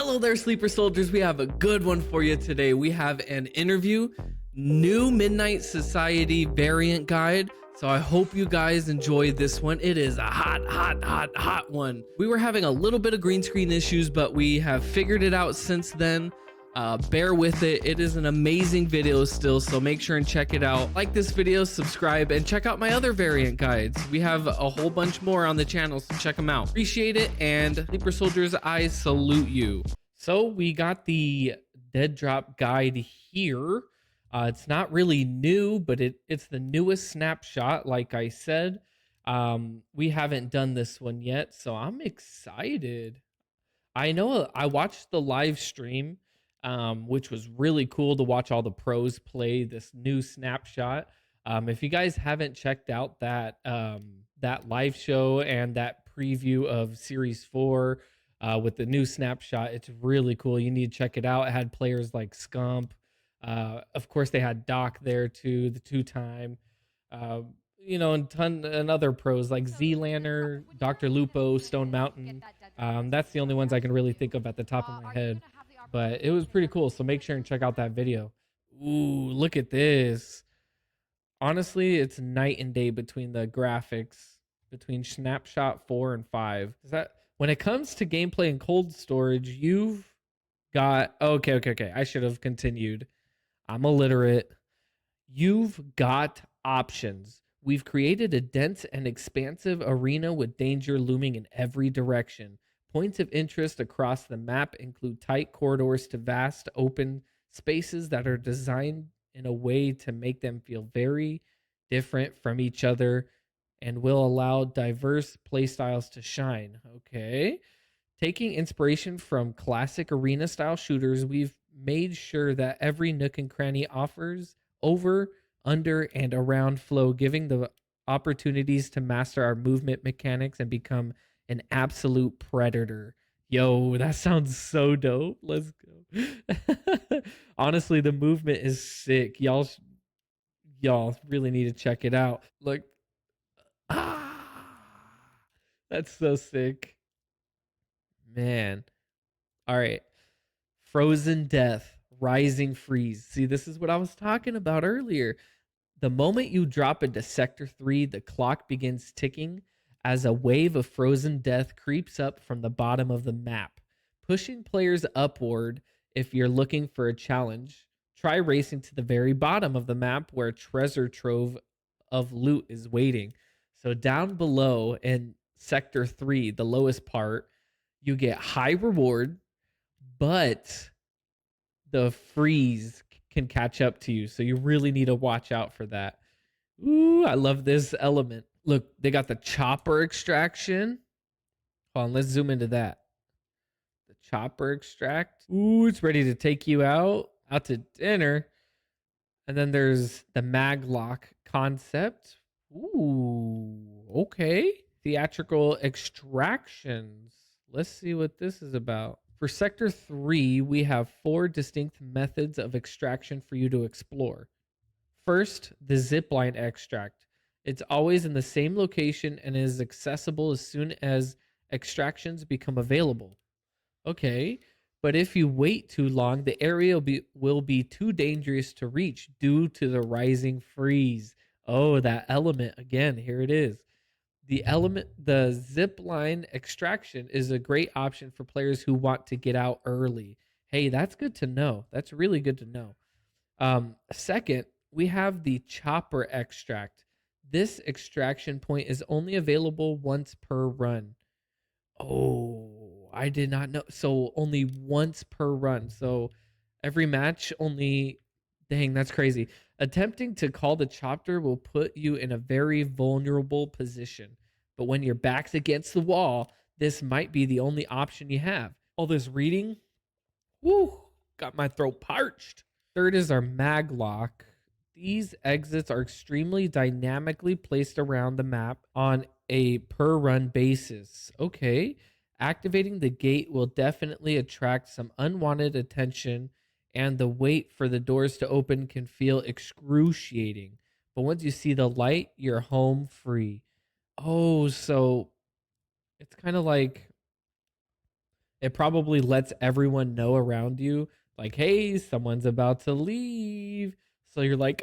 Hello there, Sleeper Soldiers. We have a good one for you today. We have an interview, new Midnight Society variant guide. So I hope you guys enjoy this one. It is a hot one. We were having a little bit of green screen issues, but we have figured it out since then. Bear with it. It is an amazing video still, so make sure and check it out. Like this video, subscribe, and check out my other variant guides. We have a whole bunch more on the channel, so check them out. Appreciate it, and Sleeper Soldiers, I salute you. So we got the Deadrop guide here. It's not really new, but it's the newest snapshot, like I said. We haven't done this one yet, so I'm excited. I know I watched the live stream, which was really cool to watch all the pros play this new snapshot. If you guys haven't checked out that that live show and that preview of Series 4 with the new snapshot, it's really cool. You need to check it out. It had players like Scump. Of course, they had Doc there too, the two-time. And other pros like Z-Lanner, Dr. Lupo, Stone Mountain. That's the only ones I can really think of at the top of my head. But it was pretty cool, so make sure and check out that video. Ooh, look at this. Honestly, it's night and day between the graphics between Snapshot 4 and 5. Is that when it comes to gameplay and cold storage, you've got okay. I should have continued. I'm illiterate. You've got options. We've created a dense and expansive arena with danger looming in every direction. Points of interest across the map include tight corridors to vast open spaces that are designed in a way to make them feel very different from each other and will allow diverse playstyles to shine. Okay. Taking inspiration from classic arena style shooters, we've made sure that every nook and cranny offers over, under, and around flow, giving the opportunities to master our movement mechanics and become an absolute predator. Yo, that sounds so dope. Let's go. Honestly, the movement is sick. Y'all really need to check it out. Look. That's so sick. Man. All right. Frozen Death, Rising Freeze. See, this is what I was talking about earlier. The moment you drop into Sector 3, the clock begins ticking as a wave of frozen death creeps up from the bottom of the map, pushing players upward. If you're looking for a challenge, try racing to the very bottom of the map where a treasure trove of loot is waiting. So down below in Sector 3, the lowest part, you get high reward, but the freeze can catch up to you. So you really need to watch out for that. Ooh, I love this element. Look, they got the chopper extraction. Hold on, let's zoom into that. The chopper extract. Ooh, it's ready to take you out to dinner. And then there's the maglock concept. Ooh, okay. Theatrical extractions. Let's see what this is about. For Sector 3, we have 4 distinct methods of extraction for you to explore. First, the zipline extract. It's always in the same location and is accessible as soon as extractions become available. Okay, but if you wait too long, the area will be too dangerous to reach due to the rising freeze. Oh, that element again, here it is. The zipline extraction is a great option for players who want to get out early. Hey, that's good to know. That's really good to know. Second, we have the chopper extract. This extraction point is only available once per run. Oh, I did not know. So only once per run. So every match only. Dang, that's crazy. Attempting to call the chopper will put you in a very vulnerable position. But when your back's against the wall, this might be the only option you have. All this reading, whoo, got my throat parched. Third is our maglock. These exits are extremely dynamically placed around the map on a per run basis. Okay. Activating the gate will definitely attract some unwanted attention, and the wait for the doors to open can feel excruciating. But once you see the light, you're home free. Oh, so it's kind of like It probably lets everyone know around you, like, hey, someone's about to leave. So you're like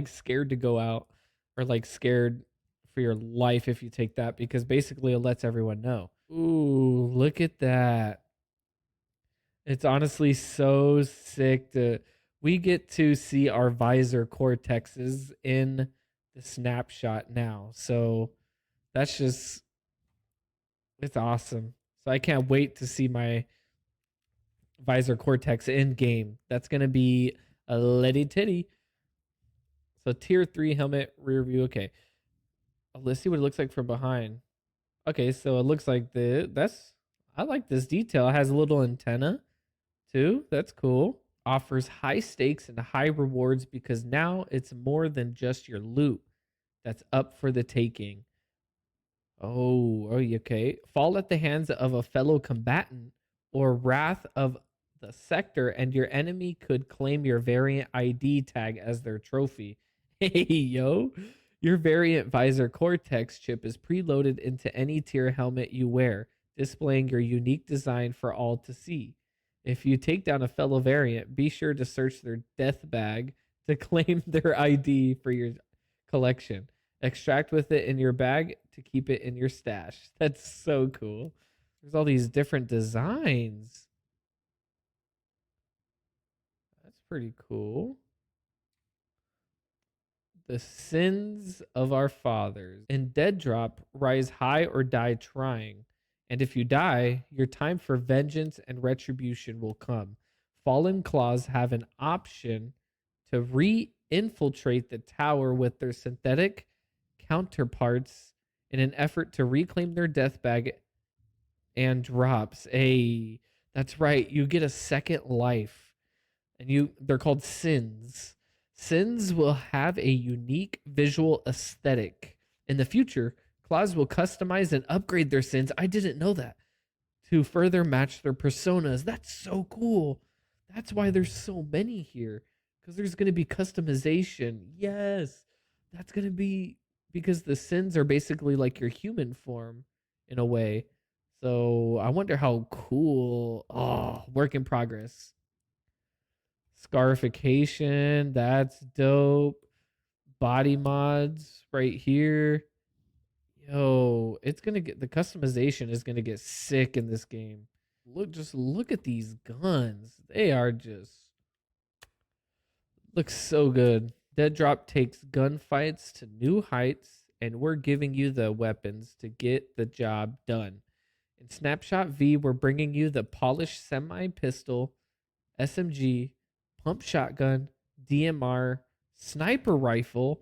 scared to go out, or like scared for your life if you take that, because basically it lets everyone know. Ooh, look at that. It's honestly so sick to we get to see our visor cortexes in the snapshot now. So that's just it's awesome. So I can't wait to see my visor cortex in game. That's gonna be a litty titty. So tier 3 helmet rear view. Okay. Let's see what it looks like from behind. Okay, so it looks like that's I like this detail. It has a little antenna too. That's cool. Offers high stakes and high rewards because now it's more than just your loot that's up for the taking. Oh, okay. Fall at the hands of a fellow combatant or wrath of the sector, and your enemy could claim your variant ID tag as their trophy. Hey, yo. Your variant visor cortex chip is preloaded into any tier helmet you wear, displaying your unique design for all to see. If you take down a fellow variant, be sure to search their death bag to claim their ID for your collection. Extract with it in your bag to keep it in your stash. That's so cool. There's all these different designs. That's pretty cool. The sins of our fathers. In Deadrop, rise high or die trying. And if you die, your time for vengeance and retribution will come. Fallen Claws have an option to re-infiltrate the tower with their synthetic counterparts in an effort to reclaim their death bag and drops. That's right. You get a second life. And they're called sins. Sins will have a unique visual aesthetic. In the future, Claws will customize and upgrade their sins. I didn't know that. To further match their personas. That's so cool. That's why there's so many here. Because there's going to be customization. Yes. That's going to be because the sins are basically like your human form in a way. So I wonder how cool. Oh, work in progress. Scarification. That's dope. Body mods right here. Yo, it's gonna get the customization is gonna get sick in this game. Just look at these guns. They are just look so good. Deadrop takes gunfights to new heights, and we're giving you the weapons to get the job done. In Snapshot V, we're bringing you the polished semi pistol, SMG, pump shotgun, DMR, sniper rifle,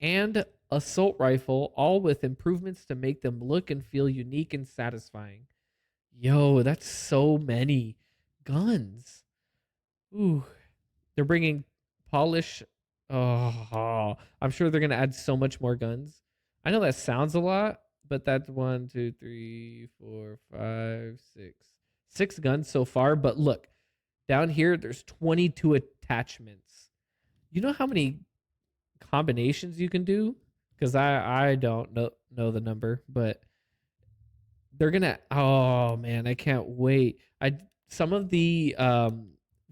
and assault rifle, all with improvements to make them look and feel unique and satisfying. Yo, that's so many guns. Ooh, they're bringing polish. Oh, I'm sure they're gonna add so much more guns. I know that sounds a lot, but that's one, two, three, four, five, six guns so far. But look, down here, there's 22 attachments. You know how many combinations you can do? Because I don't know the number, but they're gonna. Oh man, I can't wait. I Some of the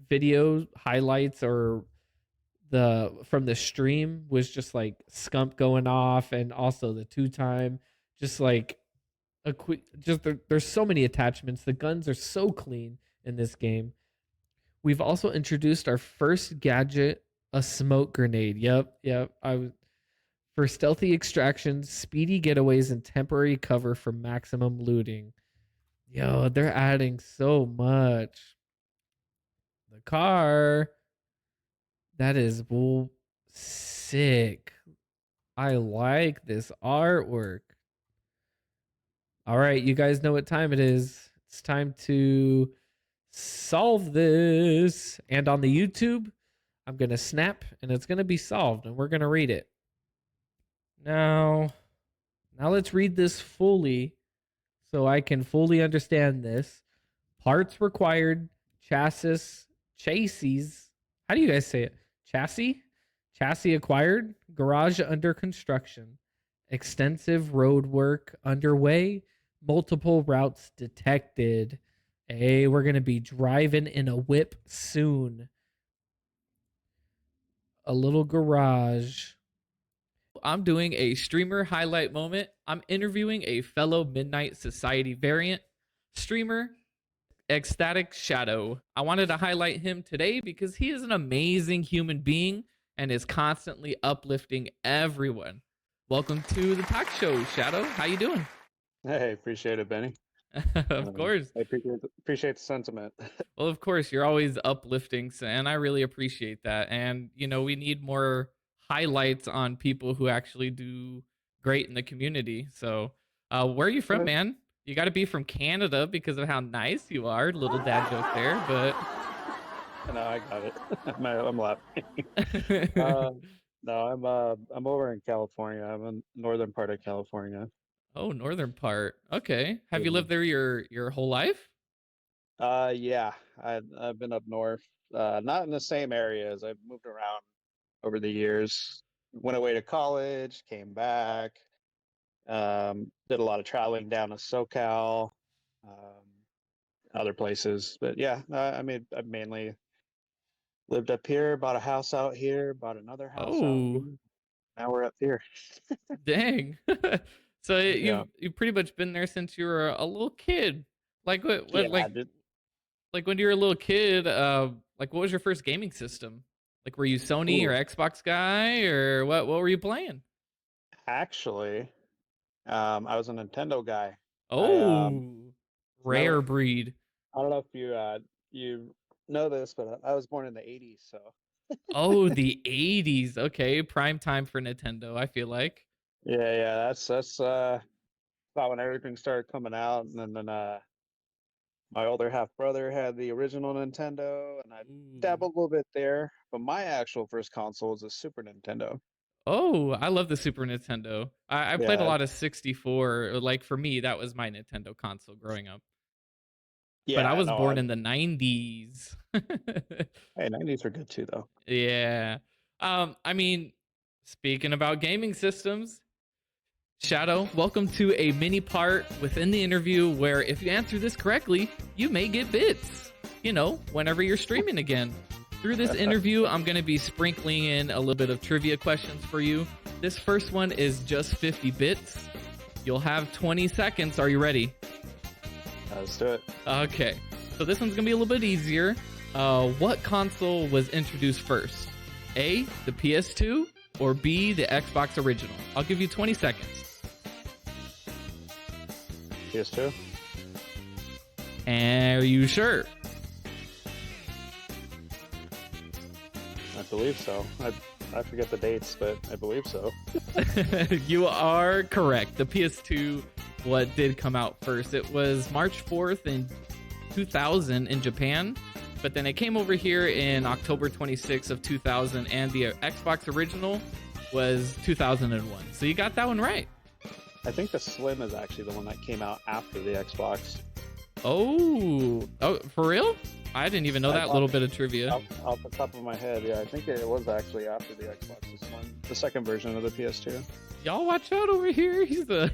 video highlights or the from the stream was just like Scump going off, and also the 2 time, just like a quick. There's so many attachments. The guns are so clean in this game. We've also introduced our first gadget, a smoke grenade. Yep. For stealthy extractions, speedy getaways, and temporary cover for maximum looting. Yo, they're adding so much. The car, that is sick. I like this artwork. All right, you guys know what time it is. It's time to solve this. And on the YouTube, I'm going to snap and it's going to be solved and we're going to read it. Now let's read this fully so I can fully understand this. Parts required, chassis. How do you guys say it? Chassis acquired, garage under construction, extensive road work underway, multiple routes detected. Hey, we're gonna be driving in a whip soon. A little garage. I'm doing a streamer highlight moment. I'm interviewing a fellow Midnight Society variant streamer, EcstaticShadow. I wanted to highlight him today because he is an amazing human being and is constantly uplifting everyone. Welcome to the talk show, Shadow. How you doing? Hey, appreciate it, Benny. Of course. I appreciate the sentiment. Well, of course, you're always uplifting, and I really appreciate that. And, we need more highlights on people who actually do great in the community. So, where are you from, man? You got to be from Canada because of how nice you are. Little dad joke there, but. No, I got it. I'm laughing. No, I'm over in California. I'm in northern part of California. Oh, northern part. Okay. Have you Yeah. lived there your whole life? Yeah, I've been up north. Not in the same areas. I've moved around over the years. Went away to college, came back. Did a lot of traveling down to SoCal, other places. But yeah, I mean, I've mainly lived up here, bought a house out here, bought another house out here. Oh, Now we're up here. dang. So Yeah. you've pretty much been there since you were a little kid. Like what Yeah, I did. like when you were a little kid, like what was your first gaming system? Like were you Sony or Ooh, Xbox guy or what were you playing? actually, I was a Nintendo guy. I Oh, never. rare breed. I don't know if you know this, but I was born in the '80s, so Oh, the 80s. Okay, prime time for Nintendo, I feel like. yeah. That's about when everything started coming out, and then my older half brother had the original Nintendo, and I Ooh. dabbled a little bit there. But my actual first console was a Super Nintendo. Oh, I love the Super Nintendo. I played a Yeah, lot of 64. Like for me, that was my Nintendo console growing up. But I yeah. was No, born in the 90s. hey, '90s were good too, though. Yeah. I mean, speaking about gaming systems, Shadow, welcome to a mini part within the interview where if you answer this correctly, you may get bits, whenever you're streaming again. Through this interview, I'm going to be sprinkling in a little bit of trivia questions for you. This first one is just 50 bits. You'll have 20 seconds. Are you ready? Let's do it. Okay. So this one's going to be a little bit easier. What console was introduced first? A, the PS2, or B, the Xbox original? I'll give you 20 seconds. PS2. Are you sure? I believe so. I forget the dates, but I believe so. You are correct. The PS2, what did come out first? It was March 4th in 2000 in Japan, but then it came over here in October 26th of 2000, and the Xbox original was 2001. So you got that one right. I think the Slim is actually the one that came out after the Xbox. Oh, for real? I didn't even know that little bit of trivia. Off the top of my head, yeah, I think it was actually after the Xbox. This one, the second version of the PS2. Y'all watch out over here. He's the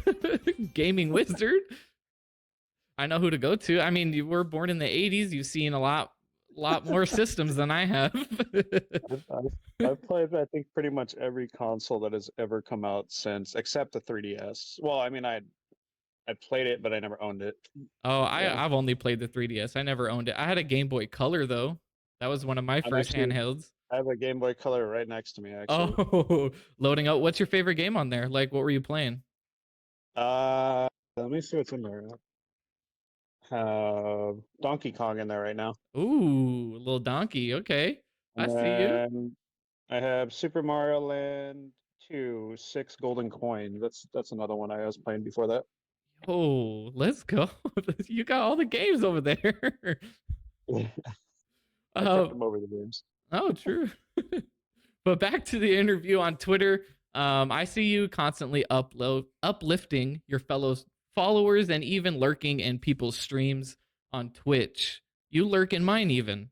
gaming wizard. I know who to go to. I mean, you were born in the 80s. You've seen a lot more systems than I have. I've played, I think, pretty much every console that has ever come out since, except the 3DS. Well, I mean, I played it, but I never owned it. Oh, Yeah, I've only played the 3DS. I never owned it. I had a Game Boy Color though. That was one of my I'm first actually. handhelds. I have a Game Boy Color right next to me, actually. Oh, loading up. What's your favorite game on there? Like, what were you playing? Uh, Let me see what's in there. Donkey Kong in there right now. Ooh, little donkey. Okay, I And see you. then I have Super Mario Land 2, 6 golden coins. That's another one I was playing before that. Oh, let's go. You got all the games over there. I took uh, them over the games. oh, true. But back to the interview on Twitter. I see you constantly uplifting your fellow followers and even lurking in people's streams on Twitch. You lurk in mine even.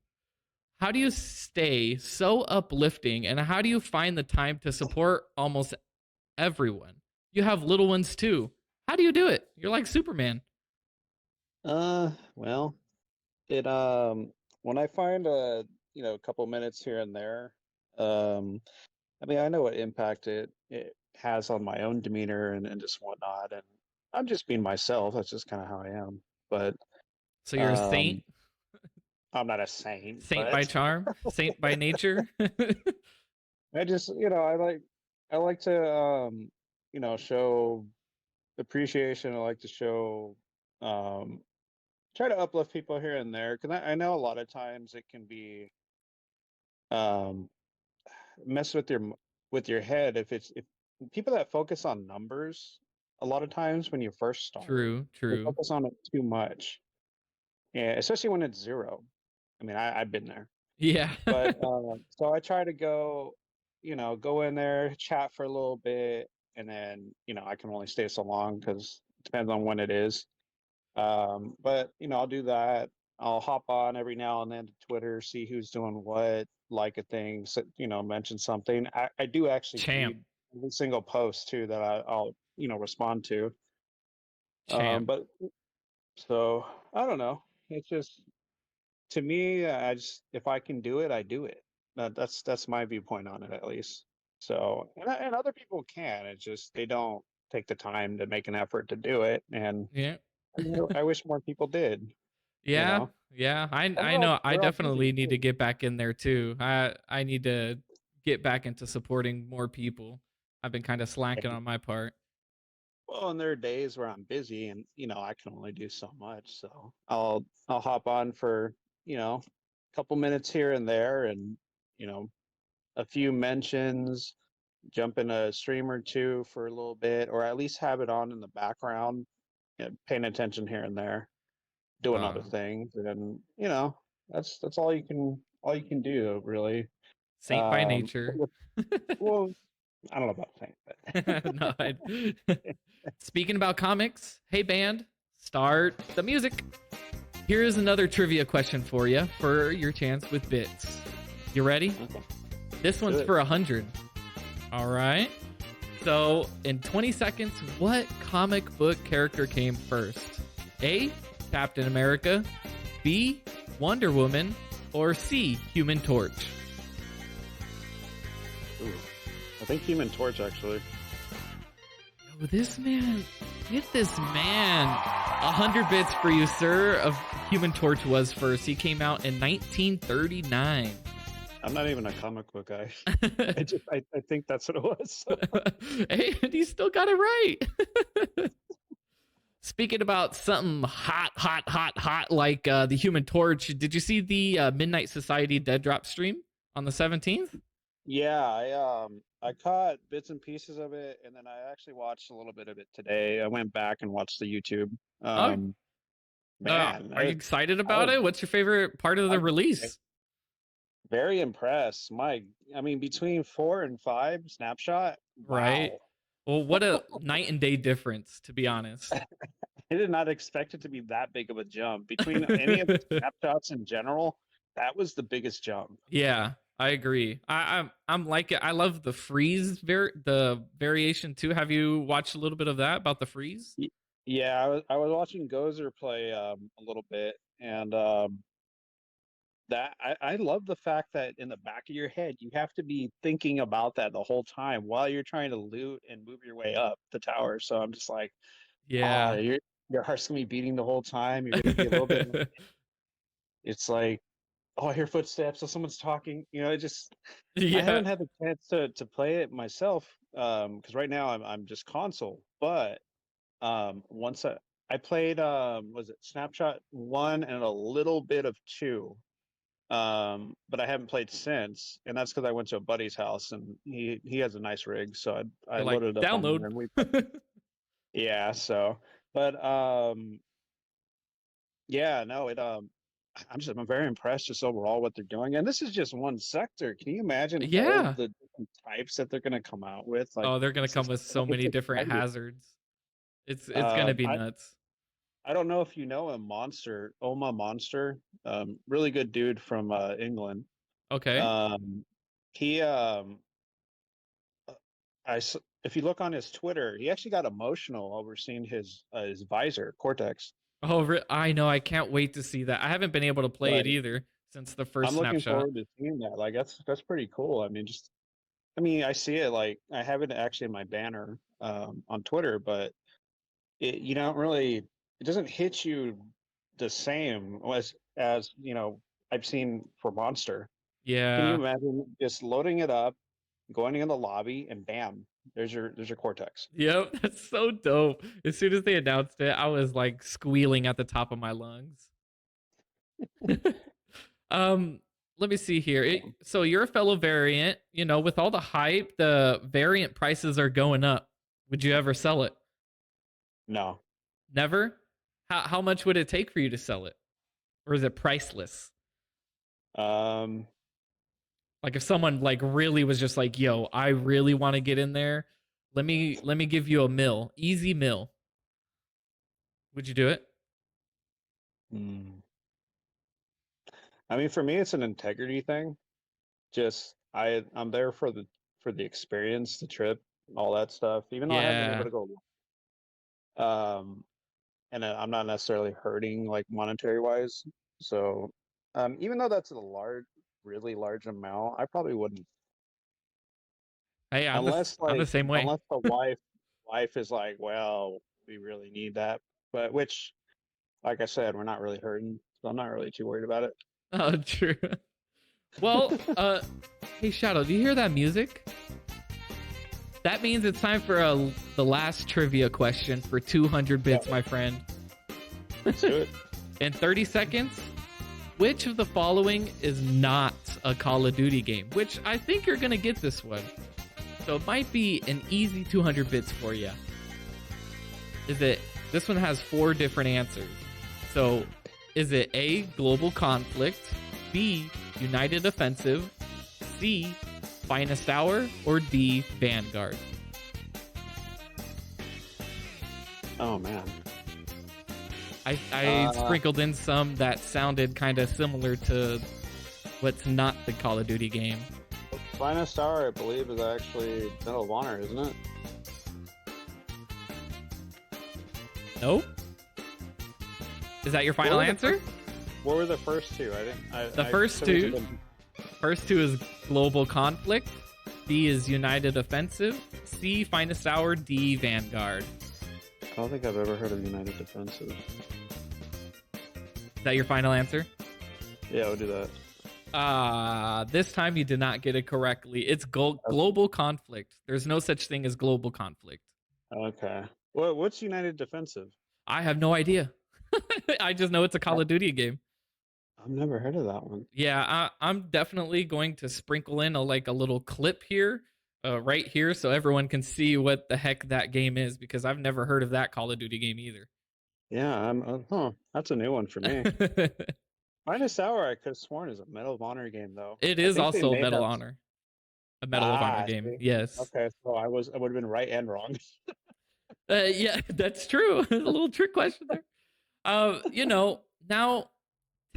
How do you stay so uplifting and how do you find the time to support almost everyone? You have little ones too. How do you do it? You're like Superman. Well, it when I find a couple minutes here and there, um I mean, I know what impact it has on my own demeanor and just whatnot, and I'm just being myself. That's just kind of how I am. But So you're a saint, um I'm not a saint, saint by but charm, saint by nature. I just, I like to show appreciation. I like to show um try to uplift people here and there, because I know a lot of times it can be um mess with with your head if people that focus on numbers a lot of times when you first start, True, they true. focus on it too much, and especially when it's zero. I mean, I've been there. Yeah. But so I try to go in there, chat for a little bit, and then I can only stay so long because it depends on when it is. But I'll do that. I'll hop on every now and then to Twitter, see who's doing what, like a thing, mention something. I do actually Champ, read every single post too that I'll respond to. champ. But so I don't know. It's just, to me, I just, if I can do it, I do it. That's my viewpoint on it, at least. So, and other people can. It's just they don't take the time to make an effort to do it, and Yeah. I wish more people did. You Yeah, know, yeah. I and I know I they're all definitely busy need to too. get back in there too. I need to get back into supporting more people. I've been kind of slacking And, on my part. well, and there are days where I'm busy, and I can only do so much. So I'll hop on for a couple minutes here and there, and you know a few mentions, jump in a stream or two for a little bit, or at least have it on in the background, paying attention here and there, doing other Uh things, and that's all you can do, really. Saint by nature. Well, I don't know about saying, No, but speaking about comics, hey band, start the music. Here's another trivia question for you for your chance with bits. You ready? okay, This do one's it. for 100. All right. So, in 20 seconds, what comic book character came first? A. Captain America, B. Wonder Woman, or C. Human Torch? Ooh, I think Human Torch, actually. Yo, this man, get this man. 100 bits for you, sir. Of Human Torch was first. He came out in 1939. I'm not even a comic book guy. I think that's what it was. So. Hey, and he still got it right. Speaking about something hot, hot, hot, hot like the Human Torch, did you see the Midnight Society Deadrop stream on the 17th? Yeah, I caught bits and pieces of it, and then I actually watched a little bit of it today. I went back and watched the YouTube. Oh, Man, are you excited I about was it? What's your favorite part of the I'm release? very impressed. I mean, between 4 and 5 Snapshot, Right. wow. Well, what a night and day difference, to be honest. I did not expect it to be that big of a jump between any of the snapshots in general. That was the biggest jump. Yeah, I agree. I'm like it. I love the freeze the variation too. Have you watched a little bit of that about the freeze? Y- Yeah, I was watching Gozer play a little bit, and that I love the fact that in the back of your head you have to be thinking about that the whole time while you're trying to loot and move your way up the tower. So I'm just like, Yeah. your heart's gonna be beating the whole time. You're gonna be a little bit. It's like, oh, I hear footsteps. So someone's talking. It just. I Yeah. haven't had the chance to play it myself, because right now I'm just console. But once I played, was it Snapshot 1 and a little bit of 2. But I haven't played since, and that's because I went to a buddy's house and he has a nice rig, so I You're like, loaded it up on download. there and we played. Yeah, so, but yeah, no, I'm very impressed just overall what they're doing, and this is just one sector. Can you imagine all Yeah. the different types that they're going to come out with? Like, Oh, they're gonna it's come just with so it's many different exciting. hazards. It's gonna Um, be I nuts. I don't know if you know a Oma Monster, really good dude from England. Okay. Um, he if you look on his Twitter, he actually got emotional over seeing his visor Cortex. Oh, I know. I can't wait to see that. I haven't been able to play it Like, either since the I'm first looking snapshot. forward to seeing that. Like, that's pretty cool. I mean, just I mean, I see it like I have it actually in my banner on Twitter, but you don't really it doesn't hit you the same as I've seen for Monster. Can you Yeah. imagine just loading it up, going in the lobby, and bam, there's your Cortex. Yep. That's so dope. As soon as they announced it, I was like squealing at the top of my lungs. um, Let me see here. So you're a fellow variant. You know, with all the hype, the variant prices are going up. Would you ever sell it? No. Never. How much would it take for you to sell it, or is it priceless? Um, Like if someone like really was just like, "Yo, I really want to get in there. Let me give you a mill, easy mill." Would you do it? hmm. I mean, for me, it's an integrity thing. Just I'm there for the experience, the trip, all that stuff. Even though I haven't been able Yeah. to go, um, and I'm not necessarily hurting like monetary wise. So, even though that's a really large amount, I probably wouldn't, Hey, I'm the same way. unless the wife is like, well, we really need that. But which, like I said, we're not really hurting, so I'm not really too worried about it. Oh, true. Well, hey Shadow, do you hear that music? That means it's time for the last trivia question for 200 Yeah, bits, my friend. let's do it. In 30 seconds, which of the following is not a Call of Duty game? Which I think you're going to get this one. So it might be an easy 200 bits for you. Is it, this one has four different answers. So is it A, Global Conflict, B, United Offensive, C, Finest Hour, or D, Vanguard? Oh man. I sprinkled in some that sounded kind of similar to what's not the Call of Duty game. Finest Hour, I believe, is actually Medal of Honor, isn't it? Nope. Is that your final answer? What were the first two? I didn't. The first two is Global Conflict. B is United Offensive. C, Finest Hour. D, Vanguard. I don't think I've ever heard of United Defensive. Is that your final answer? Yeah, we'll do that. This time you did not get it correctly. It's Global Conflict. There's no such thing as Global Conflict. Okay. What's United Defensive? I have no idea. I just know it's a Call of Duty game. I've never heard of that one. Yeah, I'm definitely going to sprinkle in a little clip here, right here, so everyone can see what the heck that game is because I've never heard of that Call of Duty game either. Yeah, that's a new one for me. Finest Hour, I could have sworn is a Medal of Honor game though. It I is think they also may have. a Medal of Honor game. See? Yes. Okay, so I would have been right and wrong. Yeah, that's true. A little trick question there. Now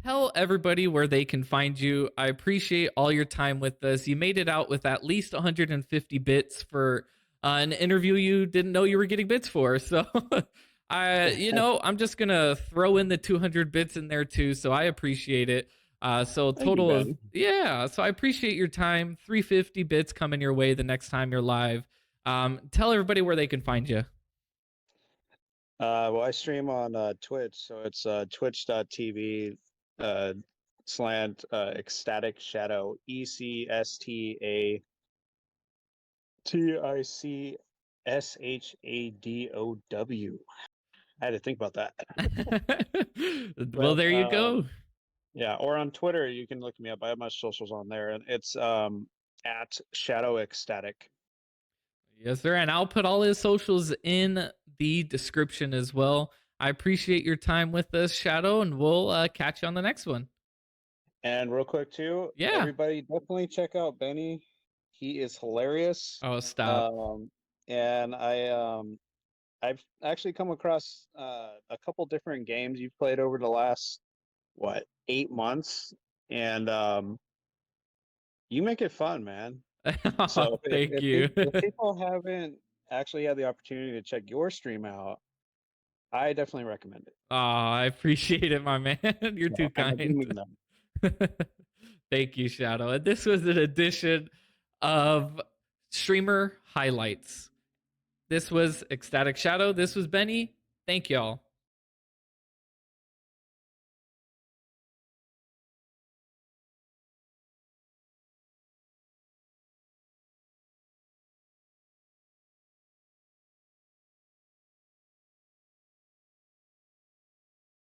tell everybody where they can find you. I appreciate all your time with us. You made it out with at least 150 bits for an interview you didn't know you were getting bits for. So, I'm just gonna throw in the 200 bits in there too. So I appreciate it. So Thank you, total of Ben. yeah. So I appreciate your time. 350 bits coming your way the next time you're live. Tell everybody where they can find you. Well, I stream on Twitch, so it's twitch.tv slant ecstatic shadow EcstaticShadow. I had to think about that. Well, But there you go. yeah, or on Twitter you can look me up. I have my socials on there, and it's at Shadow Ecstatic. Yes, sir. And I'll put all his socials in the description as well. I appreciate your time with us, Shadow, and we'll catch you on the next one. And real quick too, Yeah. everybody definitely check out Benny. He is hilarious. Oh, stop. Um, and I've actually come across a couple different games you've played over the last 8 months, and you make it fun, man. Oh, So thank you. if people haven't actually had the opportunity to check your stream out, I definitely recommend it. Aw, I appreciate it, my man. You're too No, I do kind. mean that. Thank you, Shadow. And this was an edition of Streamer Highlights. This was Ecstatic Shadow. This was Benny. Thank y'all.